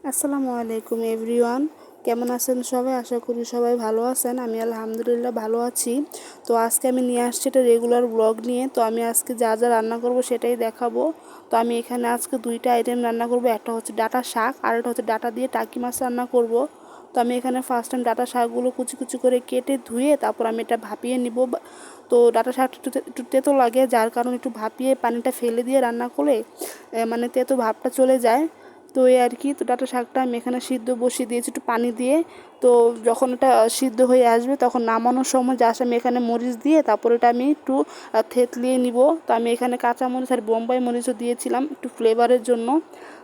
আসসালামু আলাইকুম এভরিওয়ান। কেমন আছেন সবাই? আশা করি সবাই ভালো আছেন। আমি আলহামদুলিল্লাহ ভালো আছি। তো আজকে আমি নিয়ে আসছি একটা রেগুলার ব্লগ নিয়ে। তো আমি আজকে যা যা রান্না করব সেটাই দেখাবো। তো আমি এখানে আজকে দুইটা আইটেম রান্না করব। একটা হচ্ছে ডাঁটা শাক আর একটা হচ্ছে ডাঁটা দিয়ে টাকি মাছ রান্না করব। তো আমি এখানে ফার্স্ট টাইম ডাঁটা শাকগুলো কুচি কুচি করে কেটে ধুয়ে তারপর আমি এটা ভাপিয়ে নিব। তো ডাঁটা শাকটা একটু তেতো লাগে, যার কারণে একটু ভাপিয়ে পানিটা ফেলে দিয়ে রান্না করলে মানে তেতো ভাবটা চলে যায়। তো এই আর কি। তো ডাঁটা শাকটা আমি এখানে সিদ্ধ বসিয়ে দিয়েছি একটু পানি দিয়ে। তো যখন এটা সিদ্ধ হয়ে আসবে তখন নামানোর সময় জাস্ট আমি এখানে মরিচ দিয়ে তারপর এটা আমি একটু থেতলিয়ে নিব। তো আমি এখানে কাঁচা মরিচ আর বোম্বাই মরিচও দিয়েছিলাম একটু ফ্লেভারের জন্য।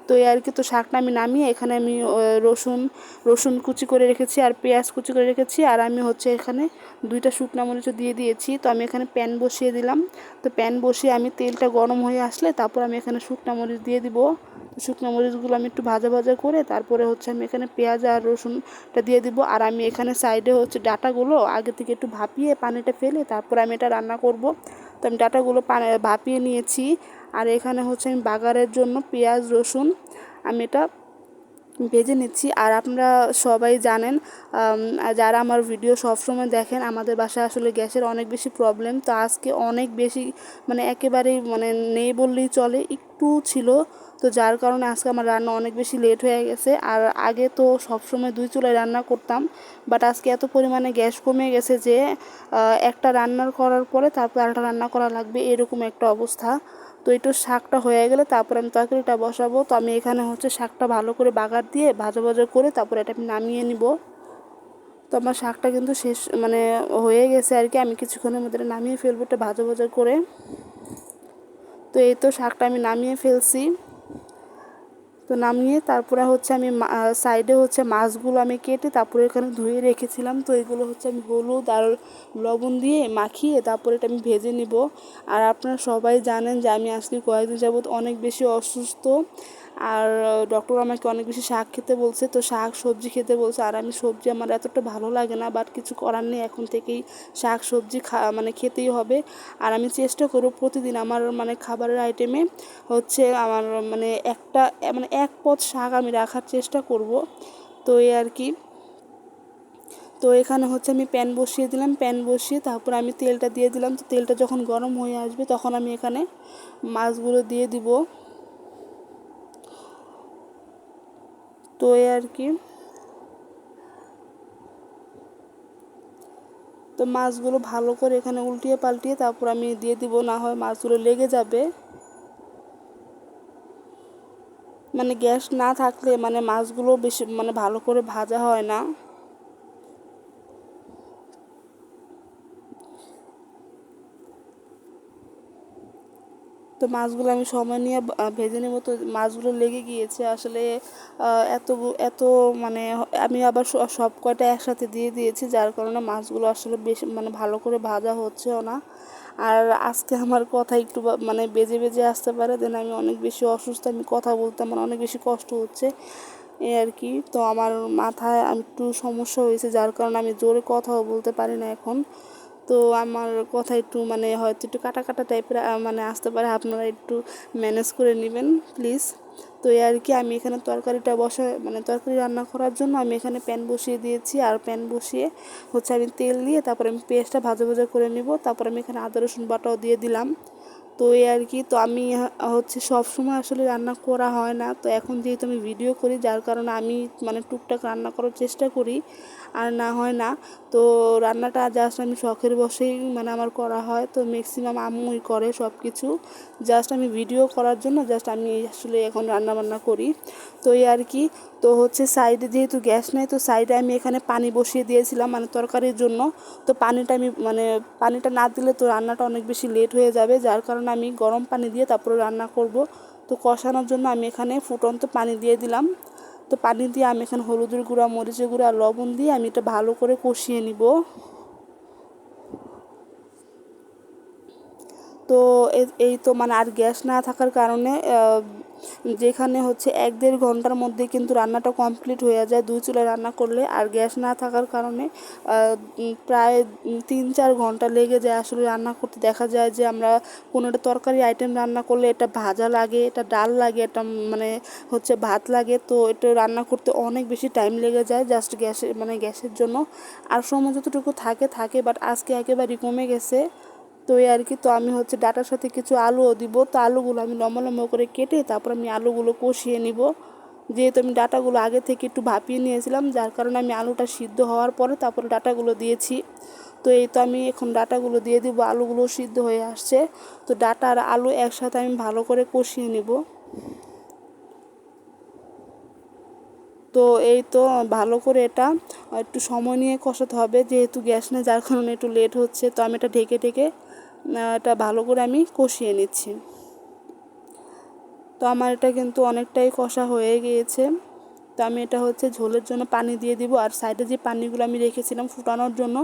তো এই আর কি। তো শাকটা আমি নামিয়ে এখানে আমি রসুন রসুন কুচি করে রেখেছি আর পেঁয়াজ কুচি করে রেখেছি, আর আমি হচ্ছে এখানে দুইটা শুকনো মরিচও দিয়ে দিয়েছি। তো আমি এখানে প্যান বসিয়ে দিলাম। তো প্যান বসিয়ে আমি তেলটা গরম হয়ে আসলে তারপর আমি এখানে শুকনো মরিচ দিয়ে দিব। শুকনো মরিচগুলো আমি একটু ভাজা ভাজা করে তারপরে হচ্ছে আমি এখানে পেঁয়াজ আর রসুনটা দিয়ে দিব। আর আমি এখানে সাইডে হচ্ছে ডাঁটাগুলো আগে থেকে একটু ভাপিয়ে পানিটা ফেলে তারপর আমি এটা রান্না করব। তো আমি ডাঁটাগুলো ভাপিয়ে নিয়েছি। আর এখানে হচ্ছে আমি বাগারের জন্য পেঁয়াজ রসুন আমি এটা ভেজে নিচ্ছি। আর আপনারা সবাই জানেন, যারা আমার ভিডিও সবসময় দেখেন, আমাদের বাসায় আসলে গ্যাসের অনেক বেশি প্রবলেম। তো আজকে অনেক বেশি মানে একেবারেই মানে নেই বললেই চলে, একটু ছিল। তো যার কারণে আজকে আমার রান্না অনেক বেশি লেট হয়ে গেছে। আর আগে তো সবসময় দুই চুলায় রান্না করতাম, বাট আজকে এত পরিমাণে গ্যাস কমে গেছে যে একটা রান্নার করার পরে তারপর আরেকটা রান্না করা লাগবে, এরকম একটা অবস্থা। তো একটু শাকটা হয়ে গেলে তারপর আমি তরকারিটা বসাবো। তো আমি এখানে হচ্ছে শাকটা ভালো করে বাগার দিয়ে ভাজা ভাজা করে তারপর এটা আমি নামিয়ে নিব। তো আমার শাকটা কিন্তু শেষ মানে হয়ে গেছে আর কি। আমি কিছুক্ষণের মধ্যে এটা নামিয়ে ফেলবো এটা ভাজা ভাজা করে। তো এই তো শাকটা আমি নামিয়ে ফেলছি। তো নামিয়ে তারপরে হচ্ছে আমি সাইডে হচ্ছে মাছগুলো আমি কেটে তারপরে এখানে ধুয়ে রেখেছিলাম। তো এগুলো হচ্ছে আমি হলুদ আর লবণ দিয়ে মাখিয়ে তারপরে এটা আমি ভেজে নিব। আর আপনারা সবাই জানেন যে আমি আজকে কয়েকদিন যাবত অনেক বেশি অসুস্থ। আর ডক্টর আমাকে অনেক বেশি শাক খেতে বলছে, তো শাক সবজি খেতে বলছে। আর আমি সবজি আমার এতটা ভালো লাগে না, বাট কিছু করার নেই, এখন থেকেই শাক সবজি মানে খেতেই হবে। আর আমি চেষ্টা করব প্রতিদিন আমার মানে খাবারের আইটেমে হচ্ছে আমার মানে একটা মানে এক পদ শাক আমি রাখার চেষ্টা করব। তো এই আর কি। তো এখানে হচ্ছে আমি প্যান বসিয়ে দিলাম, প্যান বসিয়ে তারপর আমি তেলটা দিয়ে দিলাম। তো তেলটা যখন গরম হয়ে আসবে তখন আমি এখানে মাছগুলো দিয়ে দিব। তো এই আর কি। তো মাছগুলো ভালো করে এখানে উল্টিয়ে পাল্টিয়ে তারপর আমি দিয়ে দিব, না হয় মাছগুলো লেগে যাবে। মানে গ্যাস না থাকলে মানে মাছগুলো বেশি মানে ভালো করে ভাজা হয় না। তো মাছগুলো আমি সময় নিয়ে ভেজে নেব। তো মাছগুলো লেগে গিয়েছে আসলে এত এত মানে আমি আবার সব কয়টা একসাথে দিয়ে দিয়েছি, যার কারণে মাছগুলো আসলে বেশ মানে ভালো করে ভাজা হচ্ছেও না। আর আজকে আমার কথা একটু মানে বেজে বেজে আসতে পারে, দেন আমি অনেক বেশি অসুস্থ, আমি কথা বলতে আমার অনেক বেশি কষ্ট হচ্ছে এই আর কি। তো আমার মাথায় একটু সমস্যা হয়েছে, যার কারণে আমি জোরে কথাও বলতে পারি না এখন। তো আমার কথা একটু মানে হয়তো একটু কাটা কাটা টাইপের মানে আসতে পারে, আপনারা একটু ম্যানেজ করে নেবেন প্লিজ। তো এই আর কি। আমি এখানে তরকারিটা মানে তরকারি রান্না করার জন্য আমি এখানে প্যান বসিয়ে দিয়েছি। আর প্যান বসিয়ে হচ্ছে আমি তেল দিয়ে তারপর আমি পেঁয়াজটা ভাজা ভাজা করে নিব। তারপর আমি এখানে আদা রসুন বাটাও দিয়ে দিলাম। তো এই আর কি। তো আমি হচ্ছে সব সময় আসলে রান্না করা হয় না, তো এখন যেহেতু আমি ভিডিও করি যার কারণে আমি মানে টুকটাক রান্না করার চেষ্টা করি, আর না হয় না। তো রান্নাটা জাস্ট আমি শখের বশেই মানে আমার করা হয়। তো ম্যাক্সিমাম আম্মুই করে সব কিছু, জাস্ট আমি ভিডিও করার জন্য জাস্ট আমি আসলে এখন রান্না বান্না করি। তো এই আর কি। তো হচ্ছে সাইডে যেহেতু গ্যাস নেই, তো সাইডে আমি এখানে পানি বসিয়ে দিয়েছিলাম মানে তরকারির জন্য। তো পানিটা আমি মানে পানিটা না দিলে তো রান্নাটা অনেক বেশি লেট হয়ে যাবে, যার কারণে আমি গরম পানি দিয়ে তারপরে রান্না করব। তো কষানোর জন্য আমি এখানে ফুটন্ত পানি দিয়ে দিলাম। তো পানি দিয়ে আমি এখানে হলুদের গুঁড়া মরিচের গুঁড়া আর লবণ দিয়ে আমি এটা ভালো করে কষিয়ে নিব। তো এই তো মানে আর গ্যাস না থাকার কারণে যেখানে হচ্ছে 1-1.5 ঘন্টার মধ্যে কিন্তু রান্নাটা কমপ্লিট হয়ে যায় 2 চুলায় রান্না করলে। আর গ্যাস না থাকার কারণে প্রায় 3-4 ঘন্টা লেগে যায় আসলে রান্না করতে। দেখা যায় যে আমরা কোনো একটা তরকারি আইটেম রান্না করলে এটা ভাজা লাগে, এটা ডাল লাগে, এটা মানে হচ্ছে ভাত লাগে, তো এটা রান্না করতে অনেক বেশি টাইম লেগে যায় জাস্ট গ্যাসের জন্য। আর সময় যতটুকু থাকে বাট আজকে একেবারেই কমে গেছে। তো এই আর কি। তো আমি হচ্ছে ডাটার সাথে কিছু আলুও দিব। তো আলুগুলো আমি লম্বা লম্বা করে কেটে তারপর আমি আলুগুলো কষিয়ে নিব। যেহেতু আমি ডাটাগুলো আগে থেকে একটু ভাপিয়ে নিয়েছিলাম, যার কারণে আমি আলুটা সিদ্ধ হওয়ার পরে তারপরে ডাটাগুলো দিয়েছি। তো এই তো আমি এখন ডাটাগুলো দিয়ে দিব, আলুগুলো সিদ্ধ হয়ে আসছে। তো ডাটা আর আলু একসাথে আমি ভালো করে কষিয়ে নিব। তো এই তো ভালো করে এটা একটু সময় নিয়ে কষাতে হবে, যেহেতু গ্যাস নেই যার কারণে একটু লেট হচ্ছে। তো আমি এটা ঢেকে ঢেকে এটা ভালো করে আমি কষিয়ে নিচ্ছি। তো আমার এটা কিন্তু অনেকটাই কষা হয়ে গিয়েছে। তো আমি এটা হচ্ছে ঝোলের জন্য পানি দিয়ে দিব। আর সাইডে যে পানিগুলো আমি রেখেছিলাম ফুটানোর জন্য,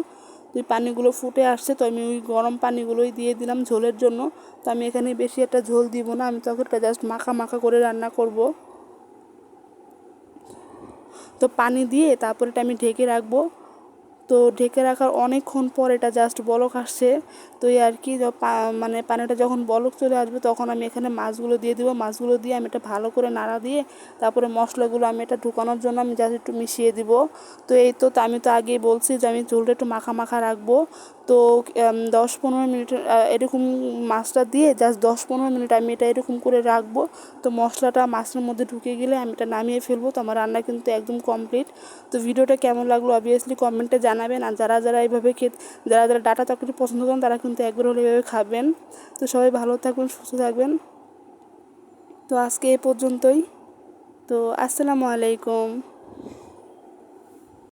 তো ওই পানিগুলো ফুটে আসছে, তো আমি ওই গরম পানিগুলোই দিয়ে দিলাম ঝোলের জন্য। তো আমি এখানে বেশি একটা ঝোল দিব না, আমি তরকারিটা জাস্ট মাখা মাখা করে রান্না করব। তো পানি দিয়ে তারপর এটা আমি ঢেকে রাখবো। তো ঢেকে রাখার অনেকক্ষণ পর এটা জাস্ট বলক আসছে। তো এই আর কি, মানে পানিটা যখন বলক চলে আসবে তখন আমি এখানে মাছগুলো দিয়ে দেবো। মাছগুলো দিয়ে আমি এটা ভালো করে নাড়া দিয়ে তারপরে মশলাগুলো আমি এটা ঢুকানোর জন্য আমি জাস্ট একটু মিশিয়ে দিব। তো এই তো আমি তো আগেই বলছি যে আমি ঝোলটা একটু মাখা মাখা রাখবো। তো 10-15 মিনিট এরকম মাছটা দিয়ে জাস্ট 10-15 মিনিট আমি এটা এরকম করে রাখবো। তো মশলাটা মাছের মধ্যে ঢুকে গেলে আমি এটা নামিয়ে ফেলবো। তো আমার রান্না কিন্তু একদম কমপ্লিট। তো ভিডিওটা কেমন লাগলো অবভিয়াসলি কমেন্টে জানাবেন। আর যারা যারা এইভাবে যারা যারা ডাটা তরকারি পছন্দ করেন তারা কিন্তু একবার হলে এভাবে খাবেন। তো সবাই ভালো থাকবেন, সুস্থ থাকবেন। তো আজকে এই পর্যন্তই। তো আসসালামু আলাইকুম।